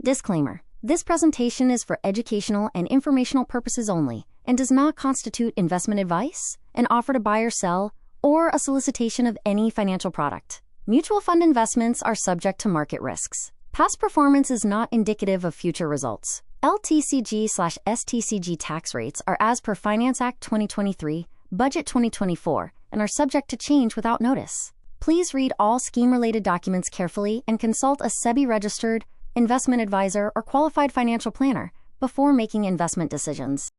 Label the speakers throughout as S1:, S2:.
S1: Disclaimer. This presentation is for educational and informational purposes only and does not constitute investment advice, an offer to buy or sell, or a solicitation of any financial product. Mutual fund investments are subject to market risks. Past performance is not indicative of future results. LTCG/STCG tax rates are as per Finance Act 2023, Budget 2024, and are subject to change without notice. Please read all scheme-related documents carefully and consult a SEBI-registered investment advisor or qualified financial planner before making investment decisions.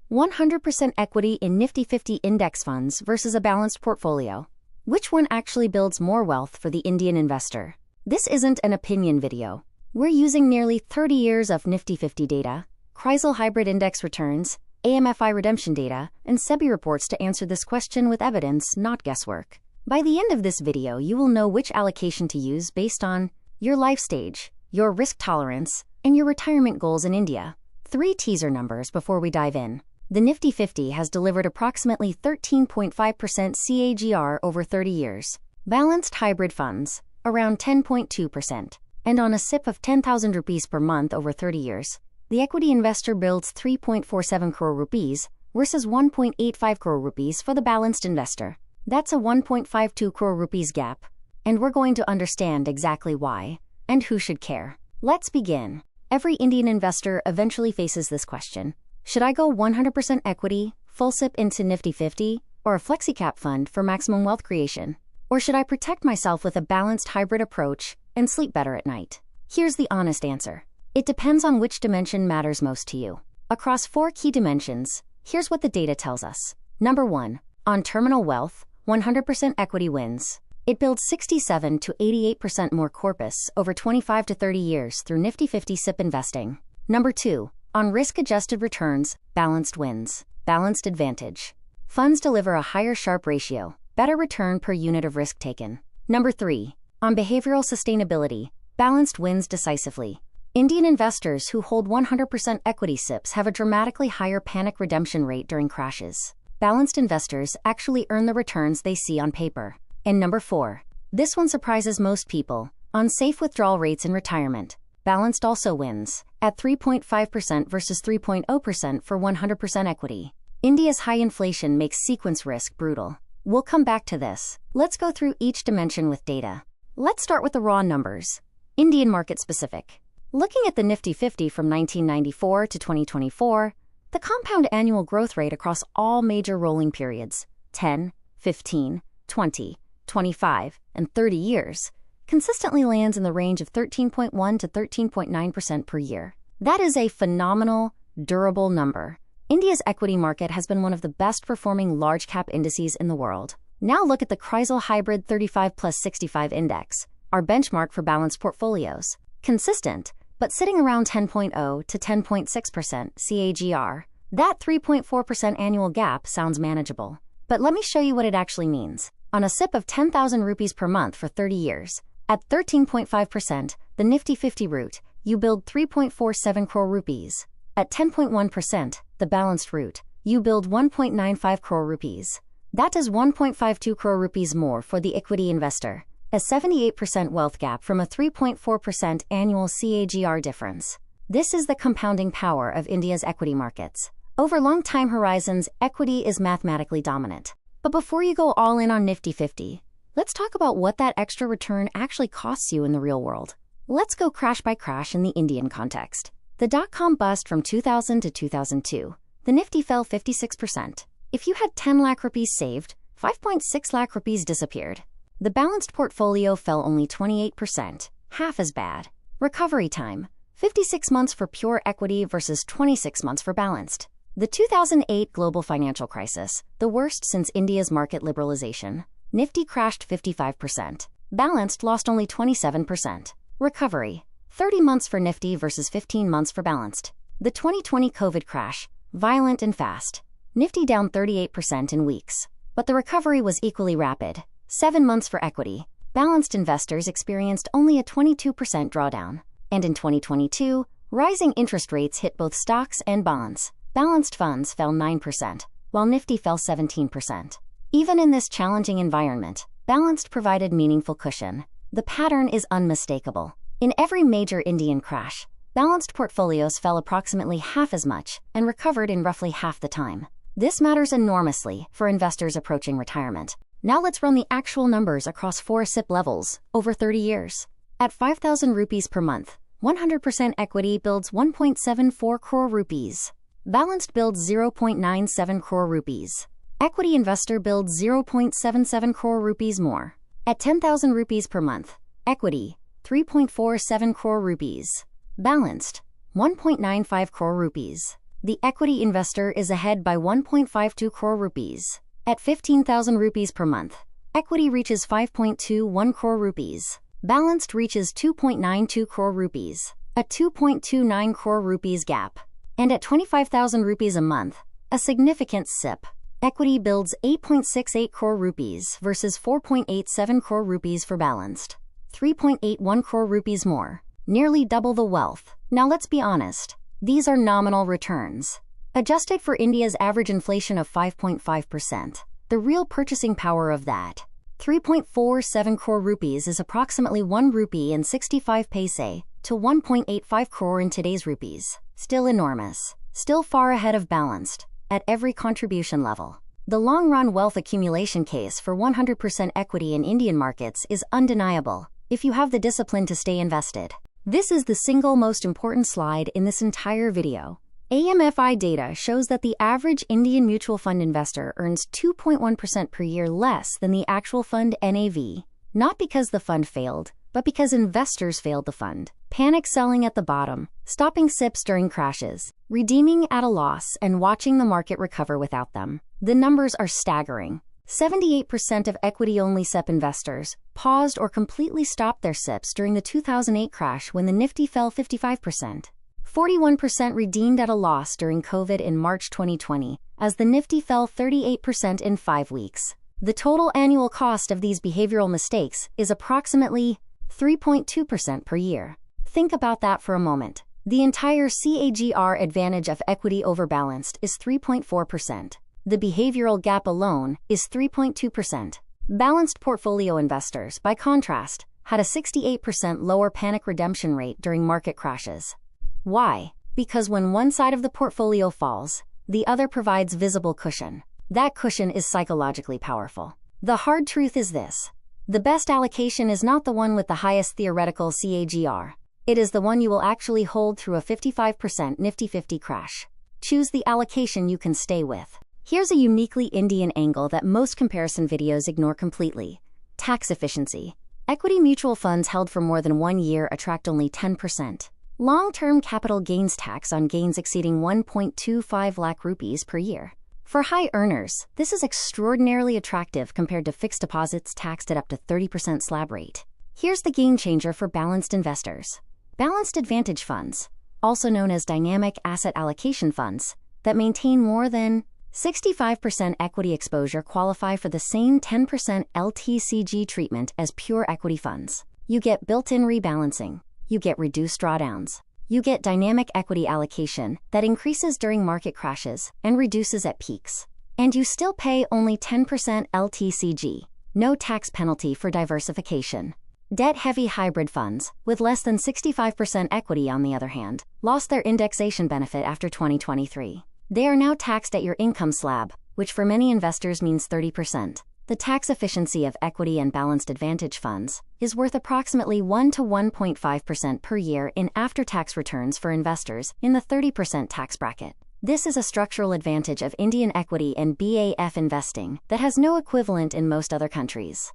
S1: 100% equity in Nifty 50 index funds versus a balanced portfolio. Which one actually builds more wealth for the Indian investor? This isn't an opinion video. We're using nearly 30 years of Nifty 50 data, Chrysler hybrid index returns, AMFI redemption data, and SEBI reports to answer this question with evidence, not guesswork. By the end of this video, you will know which allocation to use based on your life stage, your risk tolerance, and your retirement goals in India. 3 teaser numbers before we dive in. The Nifty 50 has delivered approximately 13.5% CAGR over 30 years. Balanced hybrid funds, around 10.2%. And on a SIP of 10,000 rupees per month over 30 years, the equity investor builds 3.47 crore rupees versus 1.85 crore rupees for the balanced investor. That's a 1.52 crore rupees gap. And we're going to understand exactly why and who should care. Let's begin. Every Indian investor eventually faces this question. Should I go 100% equity, full SIP into Nifty 50, or a FlexiCap fund for maximum wealth creation? Or should I protect myself with a balanced hybrid approach and sleep better at night? Here's the honest answer. It depends on which dimension matters most to you. Across 4 key dimensions, here's what the data tells us. Number 1. On terminal wealth, 100% equity wins. It builds 67 to 88% more corpus over 25 to 30 years through Nifty 50 SIP investing. Number 2. On risk-adjusted returns, balanced wins. Balanced advantage. Funds deliver a higher Sharpe ratio, better return per unit of risk taken. Number 3. On behavioral sustainability, balanced wins decisively. Indian investors who hold 100% equity SIPs have a dramatically higher panic redemption rate during crashes. Balanced investors actually earn the returns they see on paper. And number 4. This one surprises most people. On safe withdrawal rates in retirement, balanced also wins, at 3.5% versus 3.0% for 100% equity. India's high inflation makes sequence risk brutal. We'll come back to this. Let's go through each dimension with data. Let's start with the raw numbers. Indian market specific. Looking at the Nifty 50 from 1994 to 2024, the compound annual growth rate across all major rolling periods, 10, 15, 20, 25, and 30 years, consistently lands in the range of 13.1 to 13.9% per year. That is a phenomenal, durable number. India's equity market has been one of the best performing large cap indices in the world. Now look at the Chrysler Hybrid 35 plus 65 Index, our benchmark for balanced portfolios. Consistent, but sitting around 10.0 to 10.6% CAGR. That 3.4% annual gap sounds manageable. But let me show you what it actually means. On a SIP of 10,000 rupees per month for 30 years, at 13.5%, the Nifty 50 route, you build 3.47 crore rupees. At 10.1%, the balanced route, you build 1.95 crore rupees. That is 1.52 crore rupees more for the equity investor, a 78% wealth gap from a 3.4% annual CAGR difference. This is the compounding power of India's equity markets. Over long time horizons, equity is mathematically dominant. But before you go all in on Nifty 50, let's talk about what that extra return actually costs you in the real world. Let's go crash by crash in the Indian context. The dot-com bust from 2000 to 2002, the Nifty fell 56%. If you had 10 lakh rupees saved, 5.6 lakh rupees disappeared. The balanced portfolio fell only 28%, half as bad. Recovery time, 56 months for pure equity versus 26 months for balanced. The 2008 global financial crisis, the worst since India's market liberalization. Nifty crashed 55%. Balanced lost only 27%. Recovery, 30 months for Nifty versus 15 months for balanced. The 2020 COVID crash, violent and fast. Nifty down 38% in weeks. But the recovery was equally rapid. 7 months for equity. Balanced investors experienced only a 22% drawdown. And in 2022, rising interest rates hit both stocks and bonds. Balanced funds fell 9%, while Nifty fell 17%. Even in this challenging environment, balanced provided meaningful cushion. The pattern is unmistakable. In every major Indian crash, balanced portfolios fell approximately half as much and recovered in roughly half the time. This matters enormously for investors approaching retirement. Now let's run the actual numbers across 4 SIP levels over 30 years. At 5,000 rupees per month, 100% equity builds 1.74 crore rupees. Balanced builds 0.97 crore rupees. Equity investor builds 0.77 crore rupees more. At 10,000 rupees per month, equity 3.47 crore rupees. Balanced 1.95 crore rupees. The equity investor is ahead by 1.52 crore rupees. At 15,000 rupees per month, equity reaches 5.21 crore rupees. Balanced reaches 2.92 crore rupees, a 2.29 crore rupees gap. And at 25,000 rupees a month, a significant SIP, equity builds 8.68 crore rupees versus 4.87 crore rupees for balanced. 3.81 crore rupees more, nearly double the wealth. Now let's be honest, these are nominal returns. Adjusted for India's average inflation of 5.5%, the real purchasing power of that 3.47 crore rupees is approximately 1 rupee and 65 paise to 1.85 crore in today's rupees. Still enormous, still far ahead of balanced, at every contribution level. The long-run wealth accumulation case for 100% equity in Indian markets is undeniable, if you have the discipline to stay invested. This is the single most important slide in this entire video. AMFI data shows that the average Indian mutual fund investor earns 2.1% per year less than the actual fund NAV, not because the fund failed, but because investors failed the fund. Panic selling at the bottom, stopping SIPs during crashes, redeeming at a loss, and watching the market recover without them. The numbers are staggering. 78% of equity-only SIP investors paused or completely stopped their SIPs during the 2008 crash when the Nifty fell 55%. 41% redeemed at a loss during COVID in March 2020, as the Nifty fell 38% in 5 weeks. The total annual cost of these behavioral mistakes is approximately 3.2% per year. Think about that for a moment. The entire CAGR advantage of equity over balanced is 3.4%. The behavioral gap alone is 3.2%. Balanced portfolio investors, by contrast, had a 68% lower panic redemption rate during market crashes. Why? Because when one side of the portfolio falls, the other provides visible cushion. That cushion is psychologically powerful. The hard truth is this: the best allocation is not the one with the highest theoretical CAGR. It is the one you will actually hold through a 55% Nifty 50 crash. Choose the allocation you can stay with. Here's a uniquely Indian angle that most comparison videos ignore completely: tax efficiency. Equity mutual funds held for more than 1 year attract only 10%. Long-term capital gains tax on gains exceeding 1.25 lakh rupees per year. For high earners, this is extraordinarily attractive compared to fixed deposits taxed at up to 30% slab rate. Here's the game changer for balanced investors. Balanced advantage funds, also known as dynamic asset allocation funds, that maintain more than 65% equity exposure qualify for the same 10% LTCG treatment as pure equity funds. You get built-in rebalancing. You get reduced drawdowns. You get dynamic equity allocation that increases during market crashes and reduces at peaks. And you still pay only 10% LTCG. No tax penalty for diversification. Debt-heavy hybrid funds, with less than 65% equity on the other hand, lost their indexation benefit after 2023. They are now taxed at your income slab, which for many investors means 30%. The tax efficiency of equity and balanced advantage funds is worth approximately 1 to 1.5% per year in after-tax returns for investors in the 30% tax bracket. This is a structural advantage of Indian equity and BAF investing that has no equivalent in most other countries.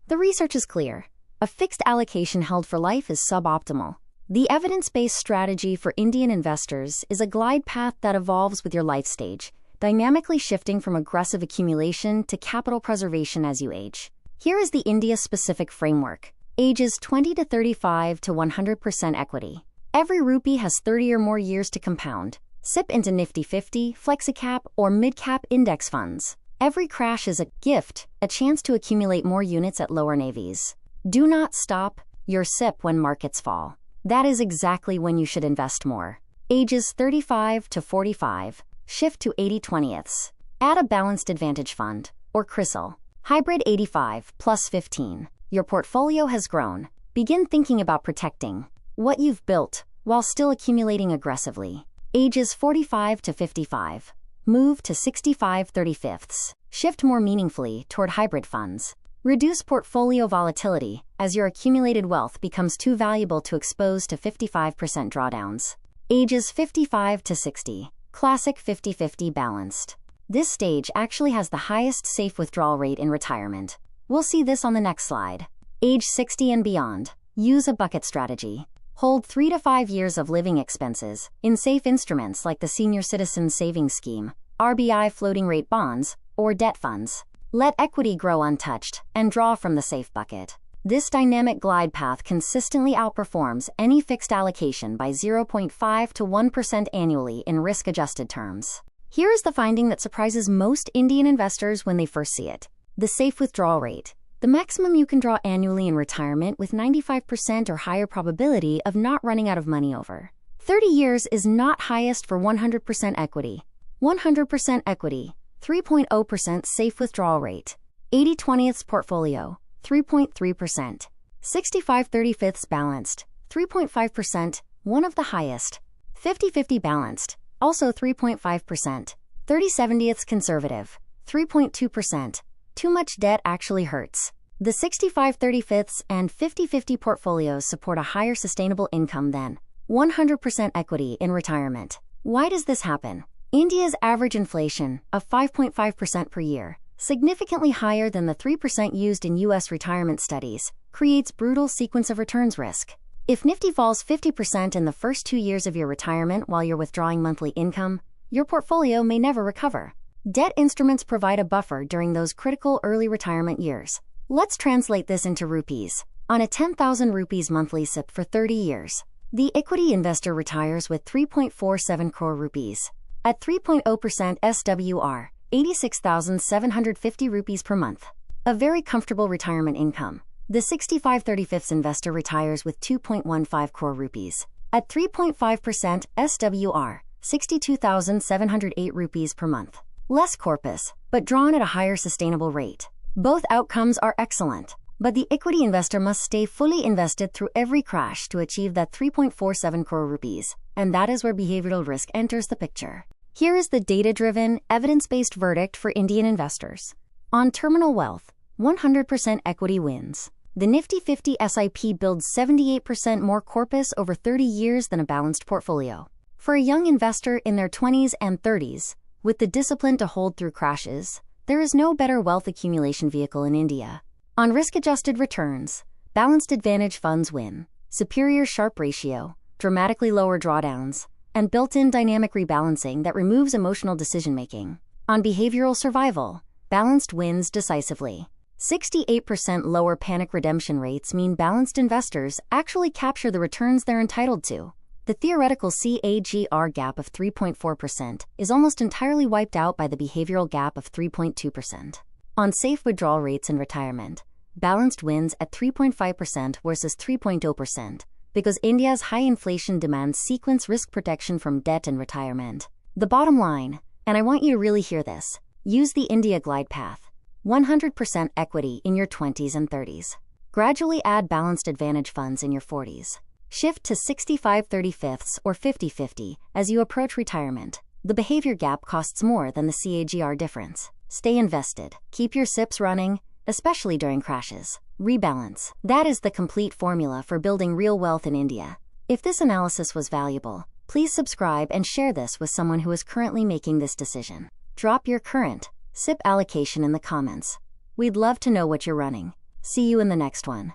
S1: The research is clear. A fixed allocation held for life is suboptimal. The evidence-based strategy for Indian investors is a glide path that evolves with your life stage, dynamically shifting from aggressive accumulation to capital preservation as you age. Here is the India-specific framework. Ages 20 to 35 to 100% equity. Every rupee has 30 or more years to compound. SIP into Nifty 50, FlexiCap, or mid-cap index funds. Every crash is a gift, a chance to accumulate more units at lower NAVs. Do not stop your SIP when markets fall. That is exactly when you should invest more. Ages 35 to 45. Shift to 80/20ths. Add a balanced advantage fund, or CRISIL. Hybrid 85 plus 15. Your portfolio has grown. Begin thinking about protecting What you've built, while still accumulating aggressively. Ages 45 to 55. Move to 65/35. Shift more meaningfully toward hybrid funds. Reduce portfolio volatility as your accumulated wealth becomes too valuable to expose to 55% drawdowns. Ages 55 to 60. Classic 50/50 balanced. This stage actually has the highest safe withdrawal rate in retirement. We'll see this on the next slide. Age 60 and beyond. Use a bucket strategy. Hold 3 to 5 years of living expenses in safe instruments like the Senior Citizen Savings Scheme, RBI floating rate bonds, or debt funds. Let equity grow untouched and draw from the safe bucket. This dynamic glide path consistently outperforms any fixed allocation by 0.5 to 1% annually in risk-adjusted terms. Here is the finding that surprises most Indian investors when they first see it. The safe withdrawal rate. The maximum you can draw annually in retirement with 95% or higher probability of not running out of money over 30 years is not highest for 100% equity. 100% equity, 3.0% safe withdrawal rate. 80/20 portfolio, 3.3%. 65/35 balanced, 3.5%, one of the highest. 50/50 balanced, also 3.5%. 30/70 conservative, 3.2%. Too much debt actually hurts. The 65/35 and 50/50 portfolios support a higher sustainable income than 100% equity in retirement. Why does this happen? India's average inflation of 5.5% per year, significantly higher than the 3% used in U.S. retirement studies, creates brutal sequence of returns risk. If Nifty falls 50% in the first 2 years of your retirement while you're withdrawing monthly income, your portfolio may never recover. Debt instruments provide a buffer during those critical early retirement years. Let's translate this into rupees. On a 10,000 rupees monthly SIP for 30 years, the equity investor retires with 3.47 crore rupees. At 3.0% SWR, 86,750 rupees per month. A very comfortable retirement income. The 65/35 investor retires with 2.15 crore rupees. At 3.5% SWR, 62,708 rupees per month. Less corpus, but drawn at a higher sustainable rate. Both outcomes are excellent, but the equity investor must stay fully invested through every crash to achieve that 3.47 crore rupees, and that is where behavioral risk enters the picture. Here is the data-driven, evidence-based verdict for Indian investors. On terminal wealth, 100% equity wins. The Nifty 50 SIP builds 78% more corpus over 30 years than a balanced portfolio. For a young investor in their 20s and 30s, with the discipline to hold through crashes, there is no better wealth accumulation vehicle in India. On risk-adjusted returns, balanced advantage funds win. Superior Sharpe ratio, dramatically lower drawdowns, and built-in dynamic rebalancing that removes emotional decision-making. On behavioral survival, balanced wins decisively. 68% lower panic redemption rates mean balanced investors actually capture the returns they're entitled to. The theoretical CAGR gap of 3.4% is almost entirely wiped out by the behavioral gap of 3.2%. On safe withdrawal rates in retirement, balanced wins at 3.5% versus 3.0%, because India's high inflation demands sequence risk protection from debt and retirement. The bottom line, and I want you to really hear this, use the India glide path. 100% equity in your 20s and 30s. Gradually add balanced advantage funds in your 40s. Shift to 65/35 or 50/50 as you approach retirement. The behavior gap costs more than the CAGR difference. Stay invested. Keep your SIPs running, especially during crashes. Rebalance. That is the complete formula for building real wealth in India. If this analysis was valuable, please subscribe and share this with someone who is currently making this decision. Drop your current SIP allocation in the comments. We'd love to know what you're running. See you in the next one.